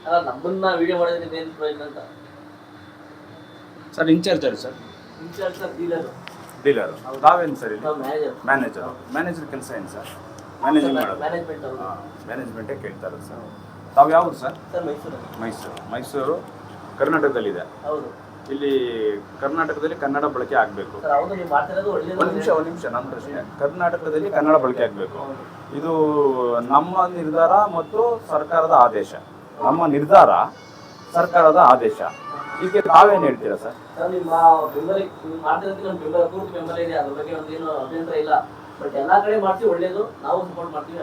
ಅಲ್ಲ ನಮ್ಮನ್ನ ವಿಡಿಯೋ ಮಾಡೋದ್ರಿಂದ ಏನು ಪ್ರಯೋಜನ ಅಂತ sir incharge sir sir dealer ತಾವೇನು ಸರ್ ಇಲ್ಲಿ ಮ್ಯಾನೇಜರ್ ಮ್ಯಾನೇಜರ್ ಕೆಲಸ ಏನು ಸರ್ ಮ್ಯಾನೇಜಿಂಗ್ ಮಾಡೋದು ಮ್ಯಾನೇಜ್ಮೆಂಟೇ ಕೇಳ್ತಾರೆ ಸರ್. ತಾವು ಯಾವುದು ಸರ್? ಮೈಸೂರು ಕರ್ನಾಟಕದಲ್ಲಿದೆ. ಹೌದು. ಇಲ್ಲಿ ಕರ್ನಾಟಕದಲ್ಲಿ ಕನ್ನಡ ಬಳಕೆ ಆಗಬೇಕು. ಒಂದು ನಿಮಿಷ ನನ್ನ ಪ್ರಶ್ನೆ. ಕರ್ನಾಟಕದಲ್ಲಿ ಕನ್ನಡ ಬಳಕೆ ಆಗಬೇಕು. ಇದು ನಮ್ಮ ನಿರ್ಧಾರ ಮತ್ತು ಸರ್ಕಾರದ ಆದೇಶ. ನಮ್ಮ ನಿರ್ಧಾರ ಸರ್ಕಾರದ ಆದೇಶ. ಇದಕ್ಕೆ ತಾವೇನು ಹೇಳ್ತೀರಾ ಸರ್? ನಿಮ್ಮ ಪೂರ್ತಿ ಬೆಂಬಲ ಇದೆ, ಅದ್ರ ಬಗ್ಗೆ ಒಂದೇನು ಅಭ್ಯಂತರ ಇಲ್ಲ. ಬಟ್ ಎಲ್ಲಾ ಕಡೆ ಮಾಡ್ತೀವಿ, ಒಳ್ಳೇದು, ನಾವು ಸಪೋರ್ಟ್ ಮಾಡ್ತೀವಿ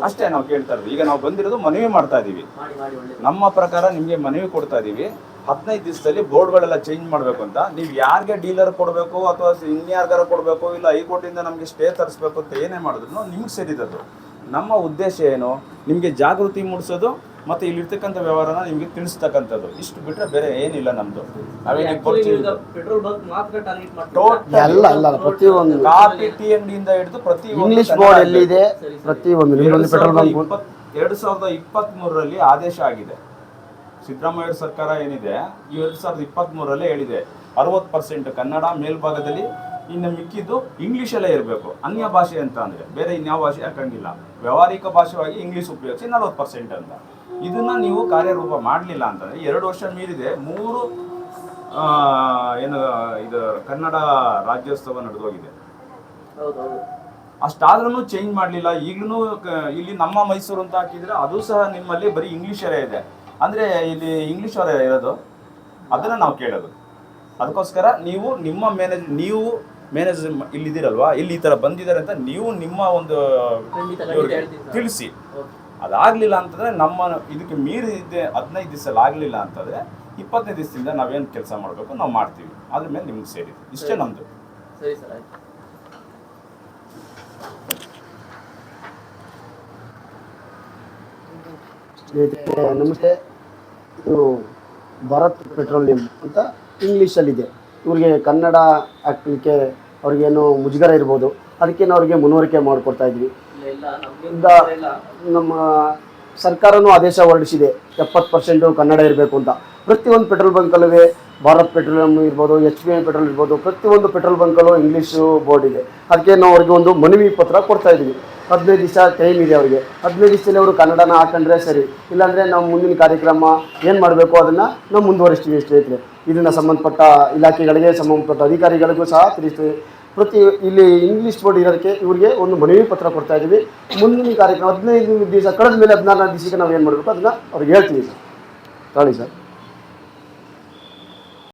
ಅಷ್ಟೇ ನಾವು ಕೇಳ್ತಾ ಇರೋದು. ಈಗ ನಾವು ಬಂದಿರೋದು ಮನವಿ ಮಾಡ್ತಾ ಇದೀವಿ. ನಮ್ಮ ಪ್ರಕಾರ ನಿಮಗೆ ಮನವಿ ಕೊಡ್ತಾ ಇದೀವಿ. 15 ದಿವಸದಲ್ಲಿ ಬೋರ್ಡ್ಗಳೆಲ್ಲ ಚೇಂಜ್ ಮಾಡಬೇಕು ಅಂತ. ನೀವು ಯಾರಿಗೆ ಡೀಲರ್ ಕೊಡಬೇಕು ಅಥವಾ ಇನ್ಯಾರ್ಗಾರ ಕೊಡಬೇಕು, ಇಲ್ಲ ಹೈಕೋರ್ಟಿಂದ ನಮಗೆ ಸ್ಟೇ ತರಿಸ್ಬೇಕು ಅಂತ ಏನೇ ಮಾಡಿದ್ರು ನಿಮ್ಗೆ ಸೇರಿದದು. ನಮ್ಮ ಉದ್ದೇಶ ಏನು? ನಿಮಗೆ ಜಾಗೃತಿ ಮೂಡಿಸೋದು ಮತ್ತು ಇಲ್ಲಿರ್ತಕ್ಕಂಥ ವ್ಯವಹಾರನ ನಿಮಗೆ ತಿಳಿಸ್ತಕ್ಕಂಥದ್ದು. ಇಷ್ಟು ಬಿಟ್ಟರೆ ಬೇರೆ ಏನಿಲ್ಲ ನಮ್ಮದು. ಕಾಫಿ ಟೀ ಅಂಗಡಿಯಿಂದ ಹಿಡಿದು ಪ್ರತಿಯೊಂದು ಇಂಗ್ಲಿಷ್ ಬೋರ್ಡ್ ಎಲ್ಲಿದೆ ಪ್ರತಿಯೊಂದು 2023ರಲ್ಲಿ ಆದೇಶ ಆಗಿದೆ. ಸಿದ್ದರಾಮಯ್ಯ ಸರ್ಕಾರ ಏನಿದೆ 2023ರಲ್ಲೇ ಹೇಳಿದೆ 60% ಕನ್ನಡ ಮೇಲ್ಭಾಗದಲ್ಲಿ, ಇನ್ನು ಮಿಕ್ಕಿದ್ದು ಇಂಗ್ಲೀಷಲ್ಲೇ ಇರಬೇಕು. ಅನ್ಯ ಭಾಷೆ ಅಂತ ಅಂದರೆ ಬೇರೆ ಇನ್ಯಾವ ಭಾಷೆ ಹಾಕಂಗಿಲ್ಲ. ವ್ಯಾವಹಾರಿಕ ಭಾಷೆಯಾಗಿ ಇಂಗ್ಲೀಷ್ ಉಪಯೋಗಿಸಿ 40% ಅಂತ. ಇದನ್ನ ನೀವು ಕಾರ್ಯರೂಪ ಮಾಡಲಿಲ್ಲ ಅಂತಂದರೆ 2 ವರ್ಷ ಮೀರಿದೆ. 3 ಇದು ಕನ್ನಡ ರಾಜ್ಯೋತ್ಸವ ನಡೆದೋಗಿದೆ. ಅಷ್ಟಾದ್ರೂ ಚೇಂಜ್ ಮಾಡಲಿಲ್ಲ. ಈಗಲೂ ಇಲ್ಲಿ ನಮ್ಮ ಮೈಸೂರು ಅಂತ ಹಾಕಿದ್ರೆ ಅದು ಸಹ ನಿಮ್ಮಲ್ಲಿ ಬರೀ ಇಂಗ್ಲೀಷರೇ ಇದೆ. ಅಂದರೆ ಇಲ್ಲಿ ಇಂಗ್ಲೀಷ್ ಅವರೇ ಇರೋದು. ಅದನ್ನು ನಾವು ಕೇಳೋದು. ಅದಕ್ಕೋಸ್ಕರ ನೀವು ನಿಮ್ಮ ಮ್ಯಾನೇಜರ್ ಇಲ್ಲಿದ್ದೀರಲ್ವಾ, ಇಲ್ಲಿ ಈ ಥರ ಬಂದಿದ್ದಾರೆ ಅಂತ ನೀವು ನಿಮ್ಮ ಒಂದು ತಿಳಿಸಿ. ಅದಾಗಲಿಲ್ಲ ಅಂತಂದರೆ ನಮ್ಮ ಇದಕ್ಕೆ ಮೀರಿದ್ದೆ 15 ದಿವಸದಲ್ಲಿ ಆಗಲಿಲ್ಲ ಅಂತಂದರೆ 25 ದಿವಸದಿಂದ ನಾವೇನು ಕೆಲಸ ಮಾಡಬೇಕು ನಾವು ಮಾಡ್ತೀವಿ. ಅದ್ರ ಮೇಲೆ ನಿಮ್ಗೆ ಸೇರಿದೆ. ಇಷ್ಟೇ ನಮ್ಮದು. ಸರಿ ಸರ್, ಆಯ್ತು. ಸ್ನೇಹಿತರೆ ನಮಸ್ತೆ. ಇದು ಭಾರತ್ ಪೆಟ್ರೋಲಿಯಂ ಅಂತ ಇಂಗ್ಲೀಷಲ್ಲಿದೆ. ಇವ್ರಿಗೆ ಕನ್ನಡ ಹಾಕಲಿಕ್ಕೆ ಅವ್ರಿಗೇನು ಮುಜುಗರ ಇರ್ಬೋದು, ಅದಕ್ಕೇನು ಅವ್ರಿಗೆ ಮನವರಿಕೆ ಮಾಡಿಕೊಡ್ತಾ ಇದ್ವಿ. ನಮ್ಮ ಸರ್ಕಾರನೂ ಆದೇಶ ಹೊರಡಿಸಿದೆ 70% ಕನ್ನಡ ಇರಬೇಕು ಅಂತ. ಪ್ರತಿಯೊಂದು ಪೆಟ್ರೋಲ್ ಬಂಕಲ್ಲೂ ಭಾರತ್ ಪೆಟ್ರೋಲಿಯಂ ಇರ್ಬೋದು, HPI ಪೆಟ್ರೋಲ್ ಇರ್ಬೋದು, ಪ್ರತಿಯೊಂದು ಪೆಟ್ರೋಲ್ ಬಂಕಲ್ಲೂ ಇಂಗ್ಲೀಷು ಬೋರ್ಡ್ ಇದೆ. ಅದಕ್ಕೆ ನಾವು ಅವ್ರಿಗೆ ಒಂದು ಮನವಿ ಪತ್ರ ಕೊಡ್ತಾ ಇದ್ದೀವಿ. 15 ದಿವಸ ಟೈಮ್ ಇದೆ ಅವರಿಗೆ. 15 ದಿವಸದಲ್ಲಿ ಅವರು ಕನ್ನಡನ ಹಾಕೊಂಡ್ರೆ ಸರಿ, ಇಲ್ಲಾಂದರೆ ನಾವು ಮುಂದಿನ ಕಾರ್ಯಕ್ರಮ ಏನು ಮಾಡಬೇಕು ಅದನ್ನು ನಾವು ಮುಂದುವರಿಸ್ತೀವಿ ಸ್ನೇಹಿತರೆ. ಇದನ್ನು ಸಂಬಂಧಪಟ್ಟ ಇಲಾಖೆಗಳಿಗೆ, ಸಂಬಂಧಪಟ್ಟ ಅಧಿಕಾರಿಗಳಿಗೂ ಸಹ ತಿಳಿಸ್ತೀವಿ. ಇಲ್ಲಿ ಇಂಗ್ಲೀಷ್ ಬೋರ್ಡ್ ಇರೋದಕ್ಕೆ ಇವರಿಗೆ ಒಂದು ಮನವಿ ಪತ್ರ ಕೊಡ್ತಾ ಇದ್ದೀವಿ. ಮುಂದಿನ ಕಾರ್ಯಕ್ರಮ 15 ದಿವಸ ಕಳೆದ ಮೇಲೆ 14 ದಿವಸಕ್ಕೆ ನಾವು ಏನು ಮಾಡಬೇಕು ಅದನ್ನು ಅವ್ರಿಗೆ ಹೇಳ್ತೀವಿ ಸರ್. ತಾಳಿ ಸರ್.